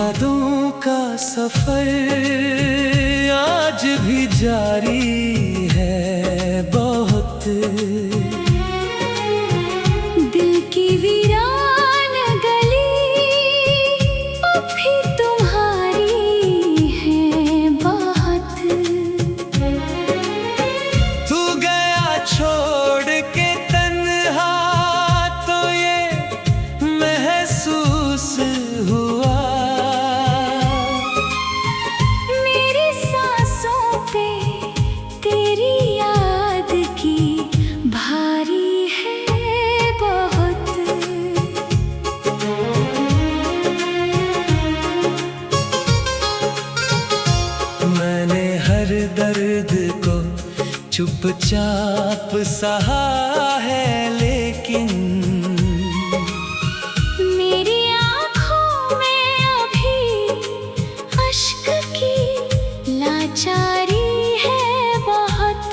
यादों का सफर आज भी जारी है बहुत। दिल की वीरान गली भी तुम्हारी है बहुत। तू गया छोड़ के तन्हा तो ये महसूस हुआ। मेरी सांसों पे तेरी याद की भारी है बहुत। मैंने हर दर्द को चुपचाप सहा है, लेकिन मेरी आँखों में अभी अश्क की लाचारी है बहुत।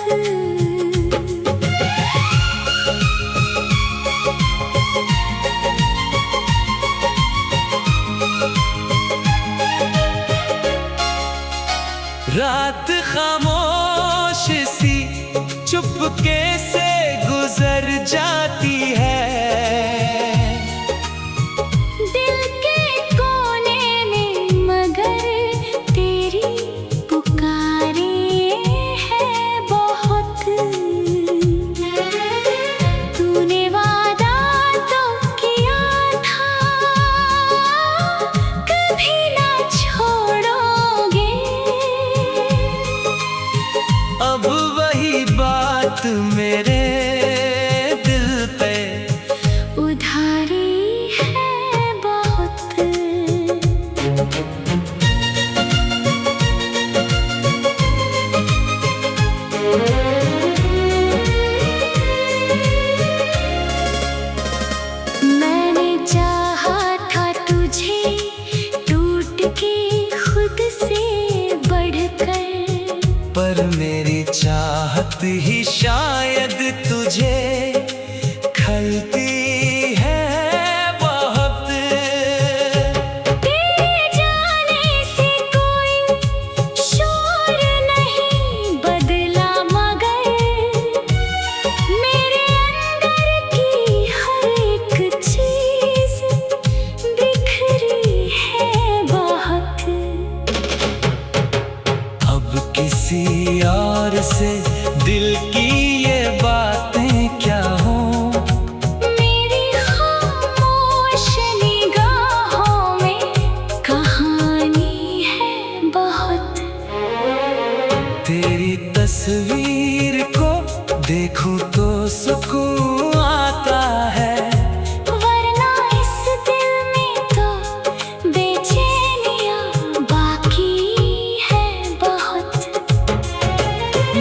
रात खामोश सी चुपके से गुजर जाती है। दिल के कोने में मगर तेरी पुकारे है बहुत। तूने वादा तो किया था कभी ना छोड़ोगे। अब वही बात मेरे दिल पे उधारी है बहुत। मैंने चाहा था तुझे टूट के खुद से बढ़कर, पर मेरी चाहत ही शायद तुझे खलती है बहुत। तेरे जाने से कोई शोर नहीं बदला, मगर मेरे अंदर की हर एक चीज बिखरी है बहुत। अब किसी और से दिल की ये बातें क्या हों। मेरी खामोश निगाहों में कहानी है बहुत। तेरी तस्वीर को देखूं तो सुकून आता है, वरना इस दिल में तो बेचैनियां बाकी है बहुत।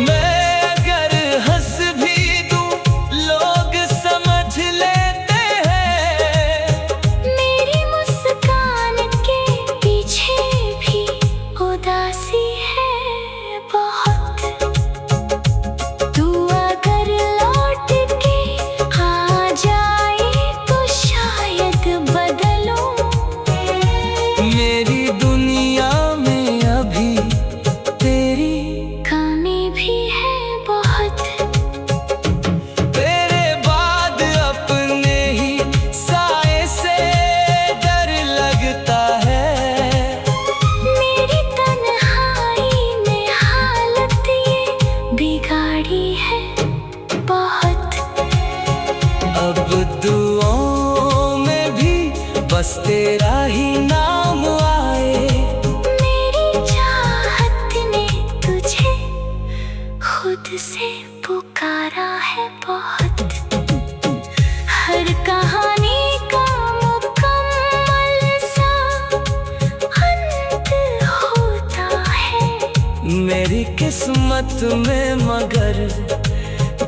मैं अगर हंस भी दूं लोग समझ लेते हैं। मेरी मुस्कान के पीछे भी उदासी है बहुत। तू अगर लौट के आ जाए तो शायद बदलूं। मेरी दुनिया में अभी तेरी कमी भी है बहुत। तेरे बाद अपने ही साए से डर लगता है। मेरी तन्हाई ने हालत ये बिगाड़ी है बहुत। अब दुआओं में भी बस तेरा ही नाम आए। मेरी चाहत ने तुझे खुद से पुकारा है बहुत। हर कहानी का मुकम्मल सा अंत होता है। मेरी किस्मत में मगर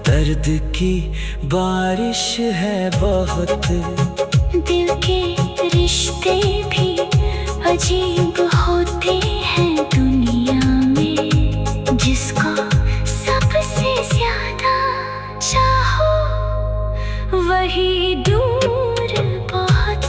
दर्द की बारिश है बहुत। दिल के रिश्ते भी अजीब होते हैं दुनिया में। जिसको सबसे ज्यादा चाहो वही दूर बहुत।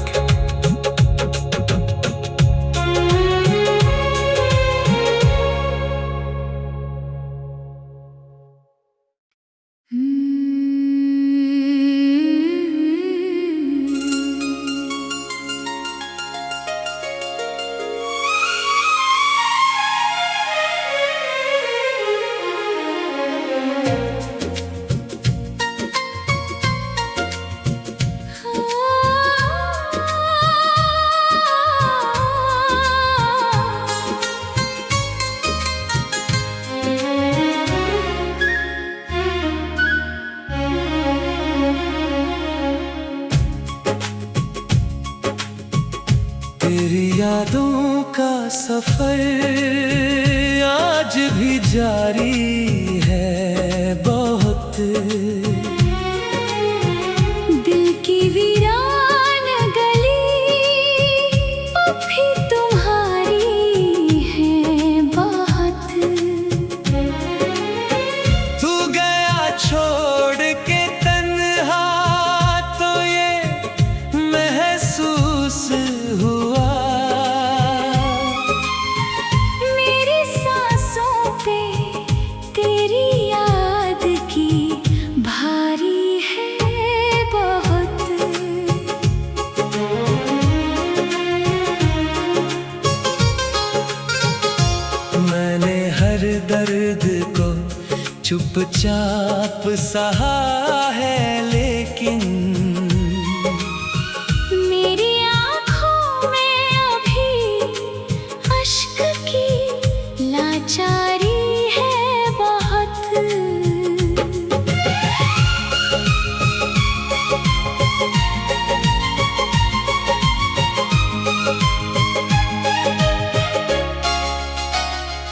यादों का सफर आज भी जारी है बहुत। दिल की वीरान गली भी तुम्हारी है बहुत। तू गया छोड़ के तन्हा तो ये महसूस हुआ। मेरी सांसों पे तेरी याद की भारी है बहुत। मैंने हर दर्द को चुपचाप सहा है, लेकिन मेरी आँखों में अभी अश्क की लाचारी है बहुत।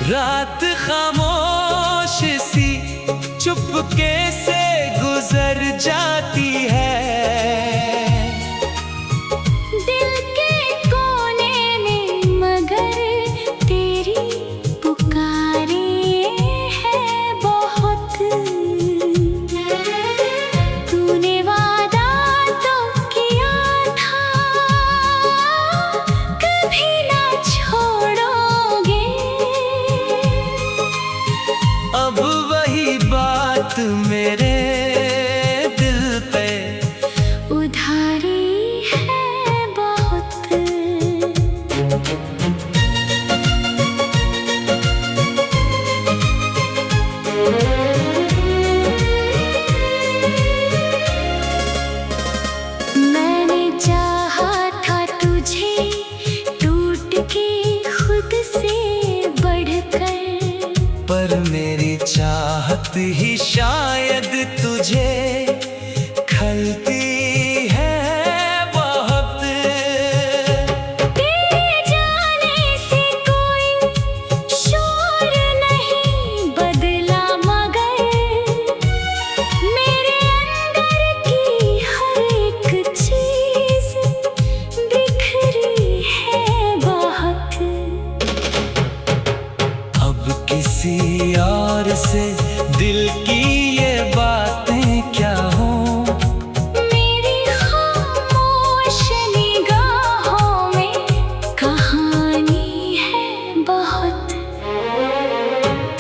रात खामोश सी चुपके से गुजर जाती है। दिल के कोने में मगर तेरी पुकारे है बहुत। तूने वादा तो किया था कभी ना छोड़ोगे। अब वही बात मेरे दिल पे उधारी है बहुत। मैंने चाहा था तुझे टूट के खुद से बढ़कर, पर मेरी चाहत ही शायद तुझे खलती है बहुत। तेरे जाने से कोई शोर नहीं बदला मगर मेरे अंदर की हर एक चीज बिखरी है बहुत। अब किसी और से दिल की ये बातें क्या हो। मेरी खामोश निगाहों में कहानी है बहुत।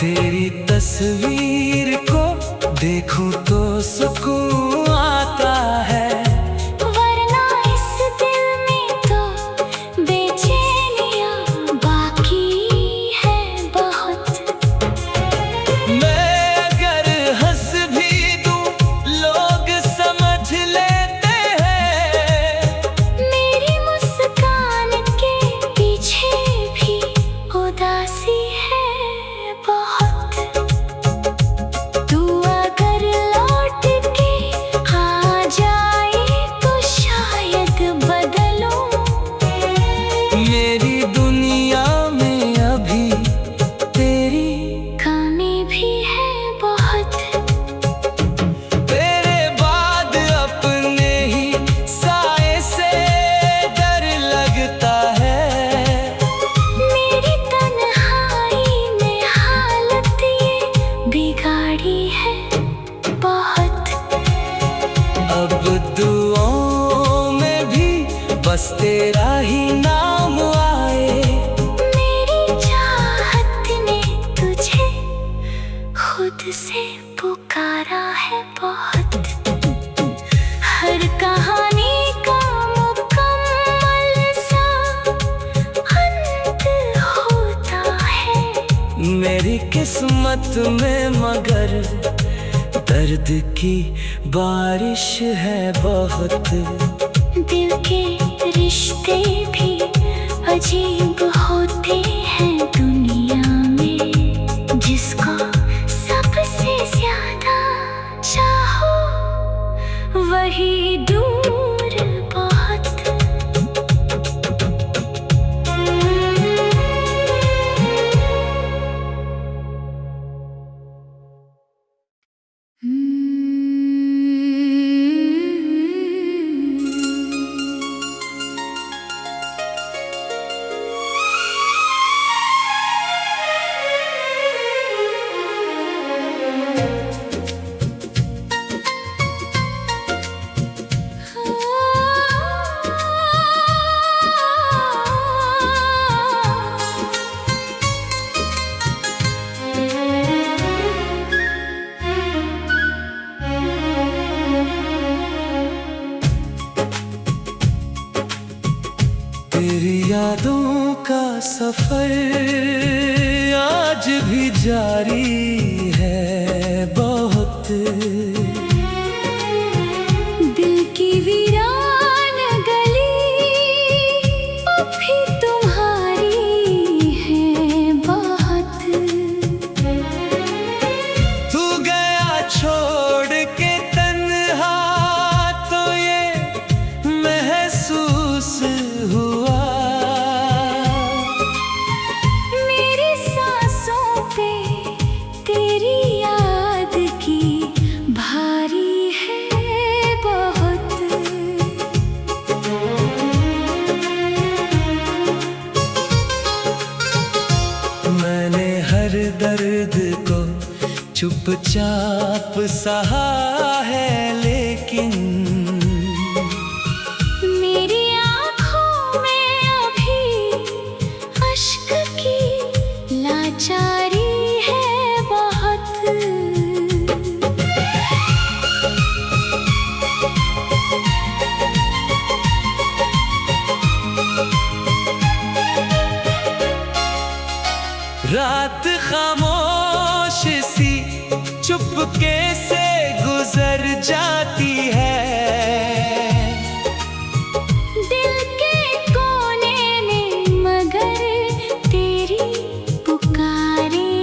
तेरी तस्वीर को देखूं तो सुकून आता है, वरना इस दिल में तो बेचैनियां बाकी है बहुत। मैं अगर हंस भी दूं लोग समझ लेते हैं। मेरी मुस्कान के पीछे भी उदासी है बहुत। तू अगर लौट के आ जाए तो शायद बदलूं। मेरी दुनिया में अभी तेरी कमी भी है बहुत। तेरे बाद अपने ही साए से डर लगता है। मेरी तन्हाई ने हालत ये बिगाड़ी है बहुत। अब दुआओं में भी बस तेरा ही नाम आए। मेरी चाहत ने तुझे खुद से पुकारा है बहुत। हर कहानी का मुकम्मल सा अंत होता है। मेरी किस्मत में मगर दर्द की बारिश है बहुत। दिल के रिश्ते भी अजीब होते हैं दुनिया में। जिसको सबसे ज्यादा चाहो वही दूर बहुत। यादों का सफर आज भी जारी है बहुत। दिल की वीरान गली अभी तुम्हारी है बहुत। तू गया छोड़ के तन्हा तो ये महसूस हुआ। मेरी सांसों पे तेरी याद की भारी है बहुत। मैंने हर दर्द को चुपचाप सहा है, लेकिन मेरी आँखों में अभी अश्क की लाचारी है बहुत। रात खामोश सी चुपके से गुजर जाती है। दिल के कोने में मगर तेरी पुकारे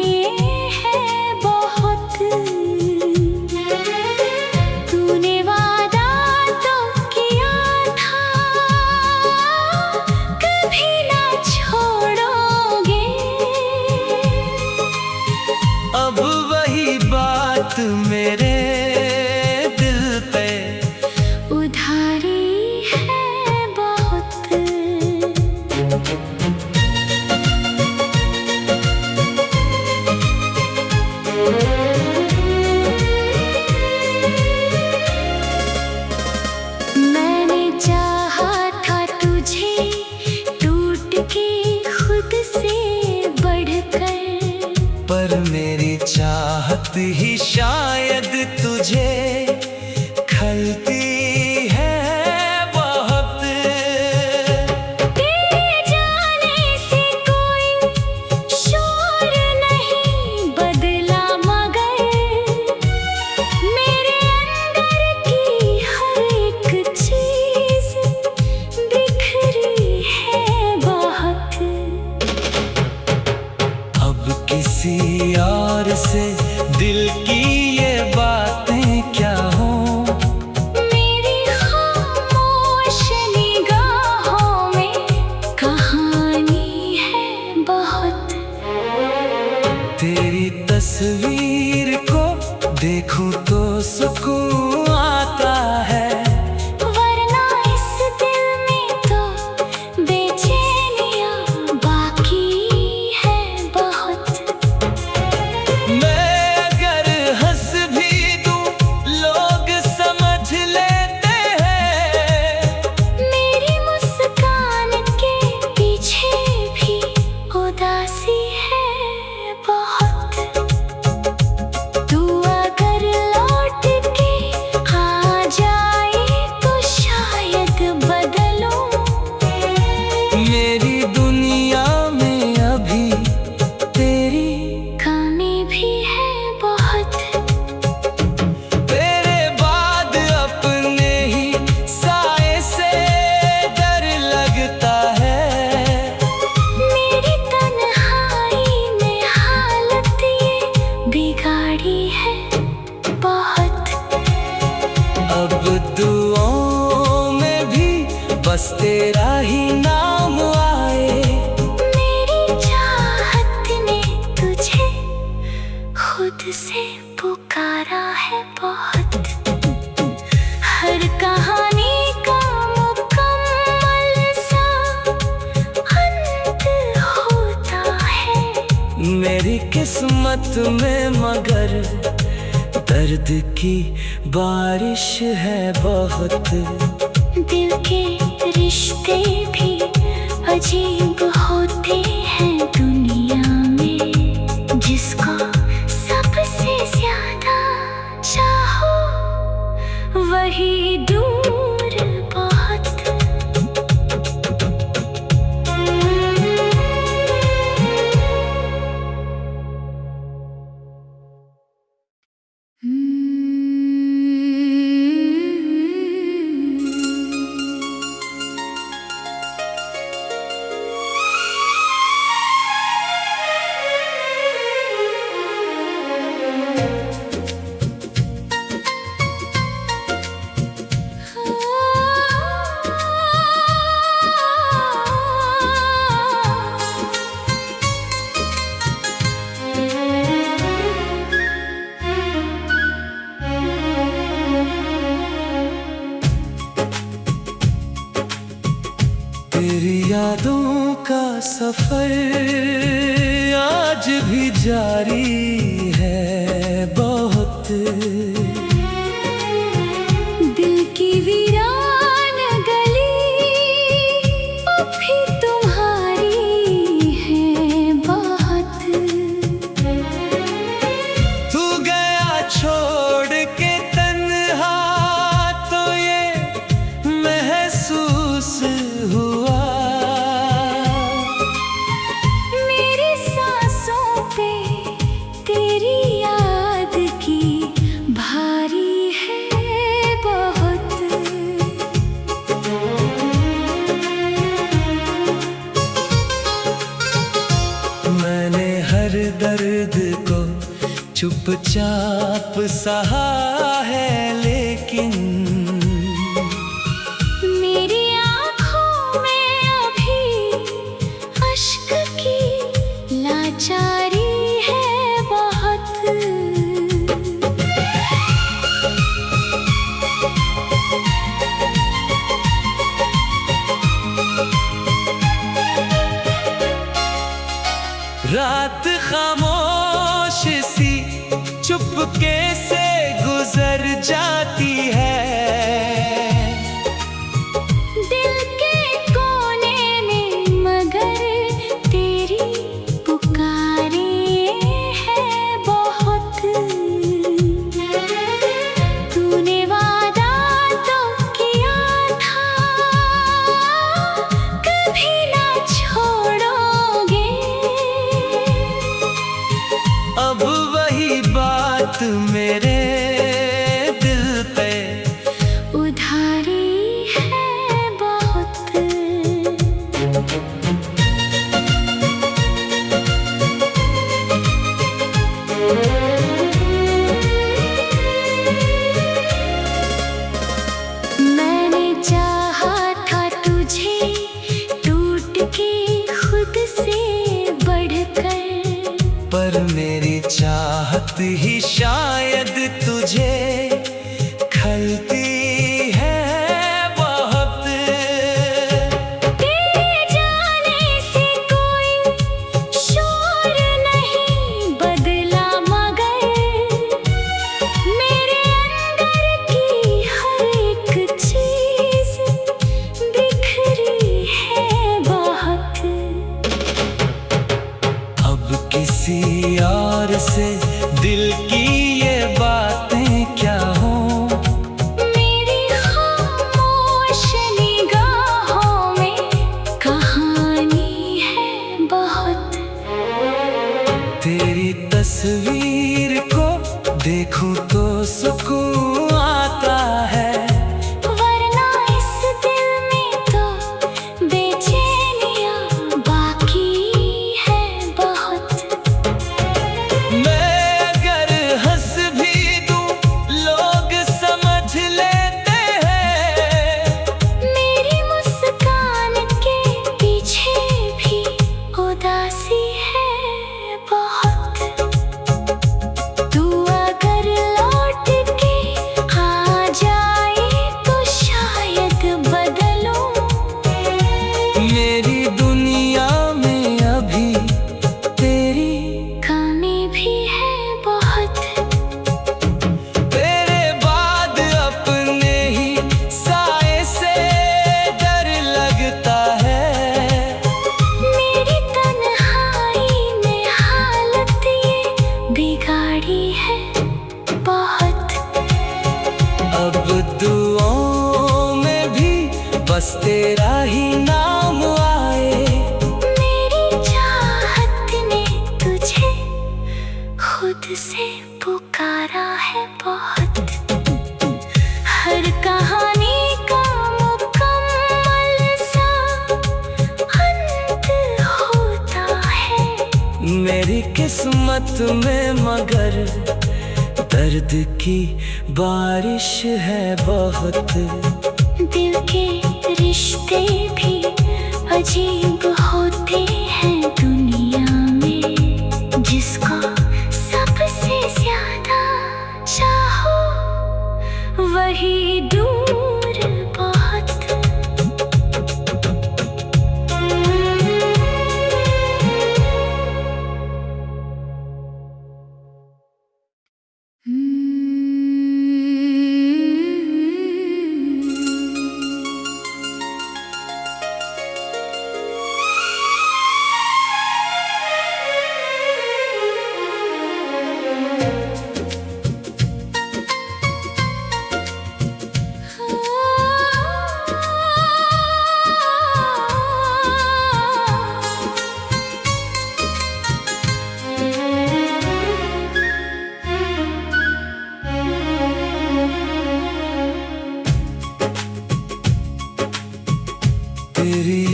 है बहुत। तूने वादा तो किया था कभी ना छोड़ोगे। अब वही बात मेरे दिल पे उधारी है बहुत। मैंने चाहा था तुझे टूट के खुद से बढ़कर, पर मेरी चाहत ही शायद तुझे खलती है बहुत। तेरे जाने से कोई शोर नहीं बदला मगर मेरे अंदर की हर एक चीज बिखरी है बहुत। अब किसी और से दिल की ये बातें क्या हों। मेरी खामोश निगाहों में कहानी है बहुत। तेरी तस्वीर को देखूं तो सुकून आता है, वरना इस दिल में तो बेचैनियां बाकी है बहुत। मैं अगर हंस भी दूं लोग समझ लेते हैं। मेरी मुस्कान के पीछे भी उदासी है बहुत। तू अगर लौट के आ जाए तो शायद बदलूं। मेरी दुनिया में अभी तेरी कमी भी है बहुत। तेरे बाद अपने ही साए से डर लगता है। मेरी तन्हाई ने हालत ये बिगाड़ी है बहुत। अब दुआओं में भी बस तेरा ही नाम आए। मेरी चाहत ने तुझे खुद से पुकारा है बहुत। हर कहानी का मुकम्मल सा अंत होता है। मेरी किस्मत में मगर दर्द की बारिश है बहुत। दिल के रिश्ते भी अजीब होते हैं दुनिया में। जिसको सबसे ज्यादा चाहो वही दूर बहुत। का सफर आज भी जारी है बहुत। दिल की वीरान गली भी तुम्हारी है बहुत। तू गया छोड़ के तन्हा तो ये महसूस हुआ। मेरी सांसों पे तेरी याद की भारी है बहुत। मैंने हर दर्द को चुपचाप सहा है, लेकिन मेरी आँखों में अभी अश्क की लाचारी है बहुत। रात खामोश सी चुपके से गुजर जाती है। दिल के कोने में मगर तेरी पुकारे है बहुत। तूने वादा तो किया था कभी ना छोड़ोगे। अब वही बात मेरे दिल पे उधारी है बहुत। मैंने चाहा था तुझे टूट के खुद से बढ़कर, पर मेरी चाहत ही शायद तुझे खलती है बहुत। तेरे जाने से कोई शोर नहीं बदला मगर मेरे अंदर की हर एक चीज बिखरी है बहुत। अब किसी और से दिल की ये बातें क्या हों। मेरी खामोश निगाहों में कहानी है बहुत। तेरी तस्वीर को देखूं तो सुकून आता है, वरना इस दिल में तो बेचैनियां बाकी है बहुत। मैं अगर हंस भी दूं लोग समझ लेते हैं। मेरी मुस्कान के पीछे भी उदासी है बहुत। तू अगर लौट के आ जाए तो शायद बदलूं। मेरी दुनिया में अभी तेरी कमी भी है बहुत। तेरे बाद अपने ही साए से डर लगता है। मेरी तन्हाई ने हालत ये बिगाड़ी है बहुत। अब दुआओं में भी बस तेरा ही नाम आए। मेरी चाहत ने तुझे खुद से पुकारा है बहुत। हर कहानी का मुकम्मल सा अंत होता है। मेरी किस्मत में मगर दर्द की बारिश है बहुत। दिल के रिश्ते भी अजीब होते हैं दुनिया में। जिसको सबसे ज्यादा चाहो वही दूर बहुत।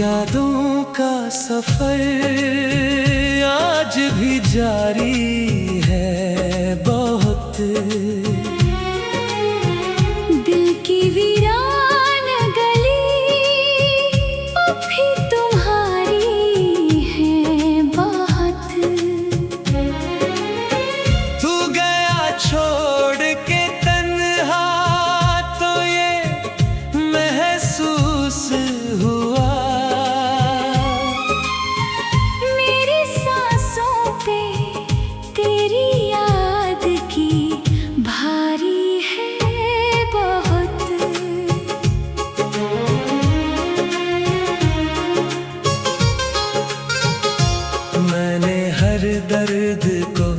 यादों का सफर आज भी जारी है बहुत। दिल की वीरान गली अभी तुम्हारी है बहुत। तू गया छोड़ के तन्हा तो ये महसूस हुआ। मेरी सांसों पे तेरी याद की भारी है बहुत। मैंने हर दर्द को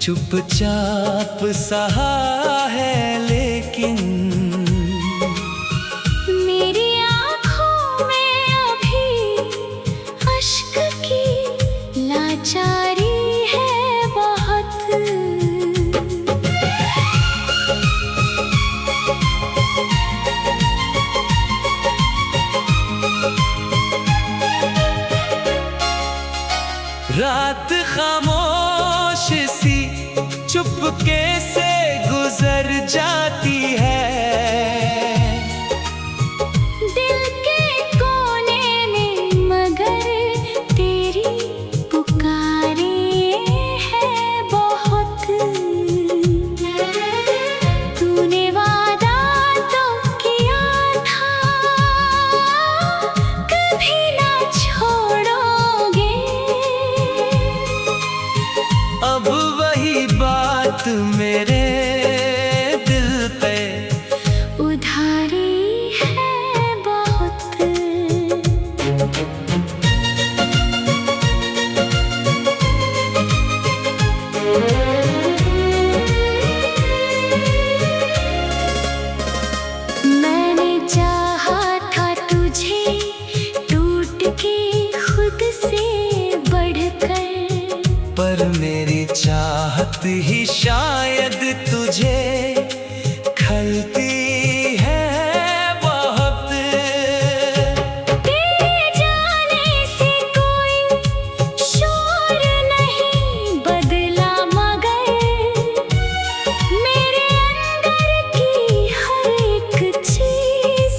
चुपचाप सहा है, लेकिन मेरी आँखों में अभी अश्क की लाचारी है बहुत। रात खामोश सी चुपके से गुजर जाती है। दिल के कोने में मगर तेरी पुकारे है बहुत। तूने वादा तो किया था कभी ना छोड़ोगे। अब वही बात मेरे दिल पे उधारी है बहुत। मैंने चाहा था तुझे टूट के खुद से बढ़कर, पर मेरी चाहत ही शायद तुझे खलती है बहुत। तेरे जाने से कोई शोर नहीं बदला मगर मेरे अंदर की हर एक चीज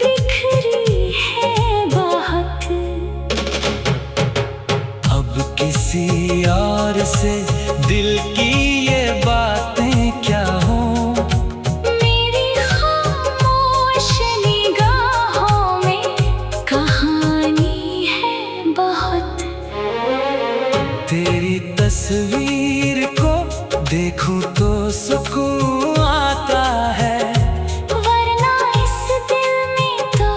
बिखरी है बहुत। अब किसी और से दिल की ये बातें क्या हों। मेरी खामोश निगाहों में कहानी है बहुत। तेरी तस्वीर को देखूं तो सुकून आता है, वरना इस दिल में तो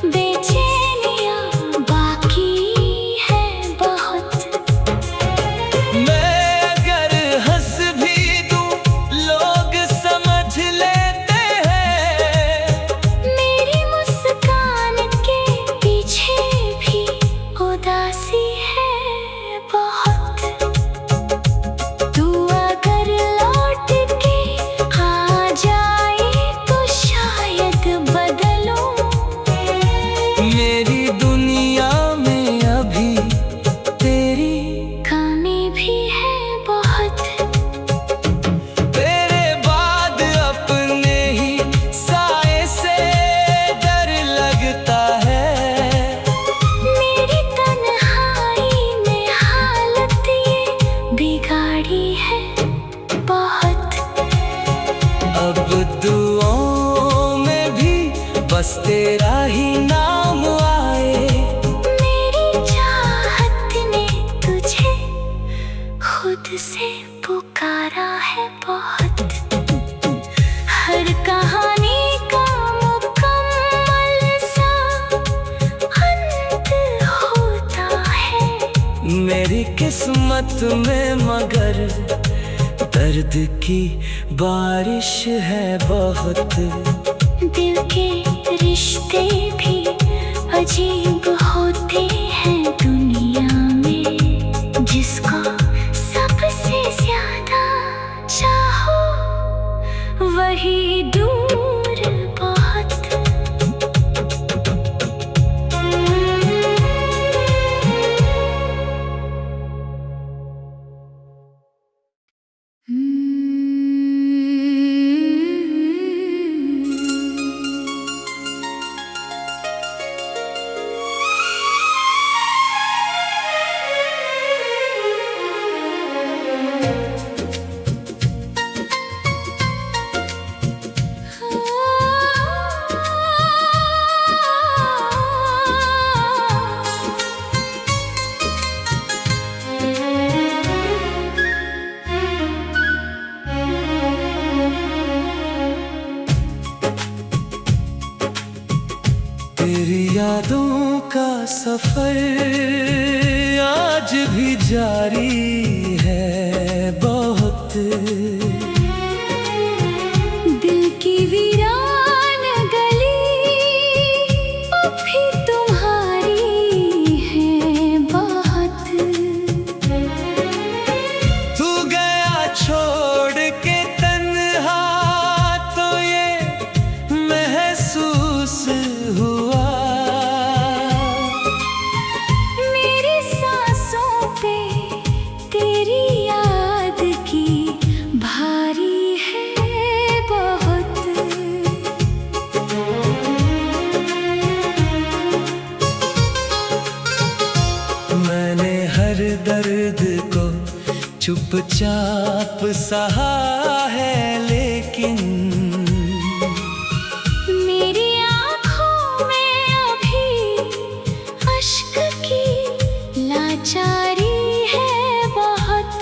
बेचैनियां बाकी है बहुत। मैं अगर हंस भी दूं लोग समझ लेते हैं। मेरी मुस्कान के पीछे भी उदासी है बहुत। तू अगर लौट के आ जाए तो शायद बदलूं। मेरी दुनिया में अभी तेरी कमी भी है बहुत। तेरे बाद अपने ही साए से डर लगता है। मेरी तन्हाई ने हालत ये बिगाड़ी है बहुत। अब दुआओं में भी बस तेरा ही नाम आए। मेरी चाहत ने तुझे खुद से पुकारा है बहुत। हर कहानी का मुकम्मल सा अंत होता है। मेरी किस्मत में मगर दर्द की बारिश है बहुत। दिल के रिश्ते भी अजीब होते हैं दुनिया में। जिसको सबसे ज्यादा चाहो वही दूर बहुत। यादों का सफर आज भी जारी है बहुत। दिल की वीरान गली भी तुम्हारी है बहुत। तू गया छोड़ के तन्हा तो ये महसूस हुआ। मेरी सांसों पे तेरी याद की भारी है बहुत। मैंने हर दर्द को चुपचाप सहा है, लेकिन मेरी आँखों में अभी अश्क की लाचारी है बहुत।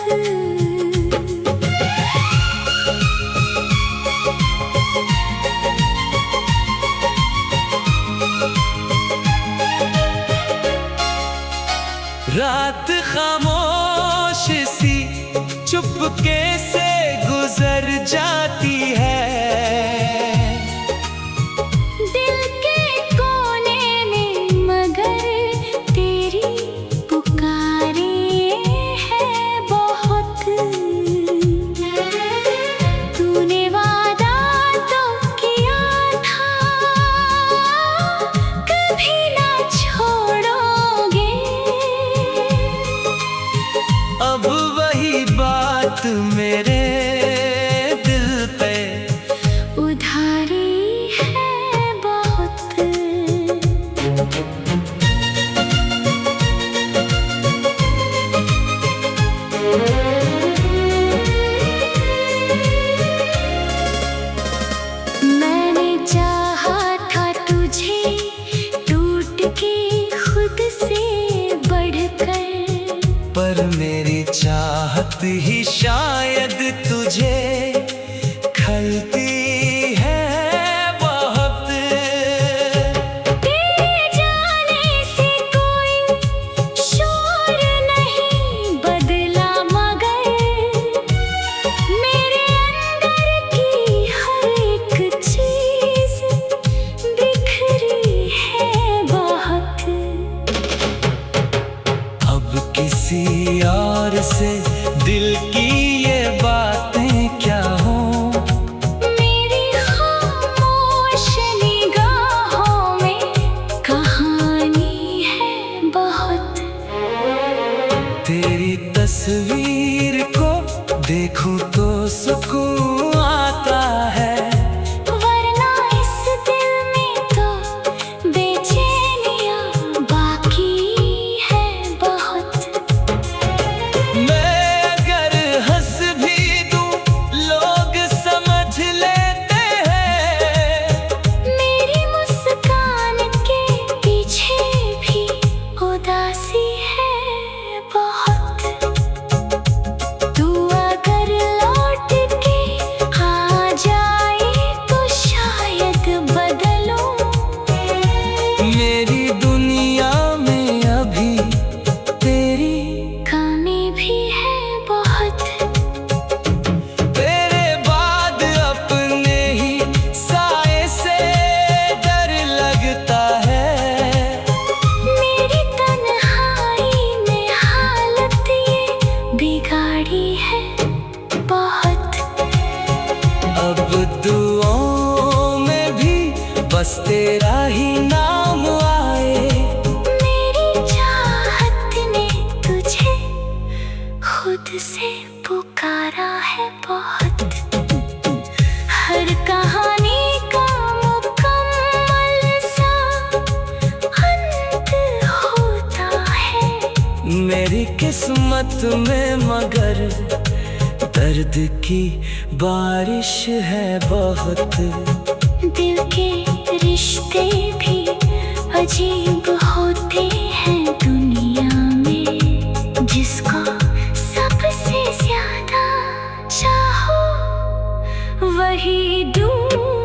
रात खामोश सी चुपके से गुजर जाती है। दिल के कोने में मगर तेरी पुकारे है बहुत। तूने वादा तो किया था कभी ना छोड़ोगे। अब वही बात मेरे दिल पे उधारी है बहुत। मैंने चाहा था तुझे टूट के खुद से बढ़कर, पर मेरी चाहत ही शायद तुझे खलती है बहुत। तेरे जाने से कोई शोर नहीं बदला मगर मेरे अंदर की हर एक चीज बिखरी है बहुत। अब किसी और से दिल की ये बातें क्या हों। मेरी खामोश निगाहों में कहानी है बहुत। तेरी तस्वीर को देखूं तो सुकून आता है, वरना इस दिल में तो बेचैनियां बाकी है बहुत। मैं अगर हंस भी दूं लोग समझ लेते हैं। मेरी मुस्कान के पीछे भी उदासी है बहुत। तू अगर लौट के आ जाए तो शायद बदलूं। मेरी दुनिया में अभी तेरी कमी भी है बहुत। तेरे बाद अपने ही साए से डर लगता है। मेरी तन्हाई ने हालत ये बिगाड़ी है बहुत। अब दुआओं में भी बस तेरा ही नाम आए। मेरी चाहत ने तुझे खुद से पुकारा है बहुत। हर कहानी का मुकम्मल सा अंत होता है। मेरी किस्मत में मगर दर्द की बारिश है बहुत। दिल के रिश्ते भी अजीब होते हैं दुनिया में। जिसको सबसे ज्यादा चाहो वही दूर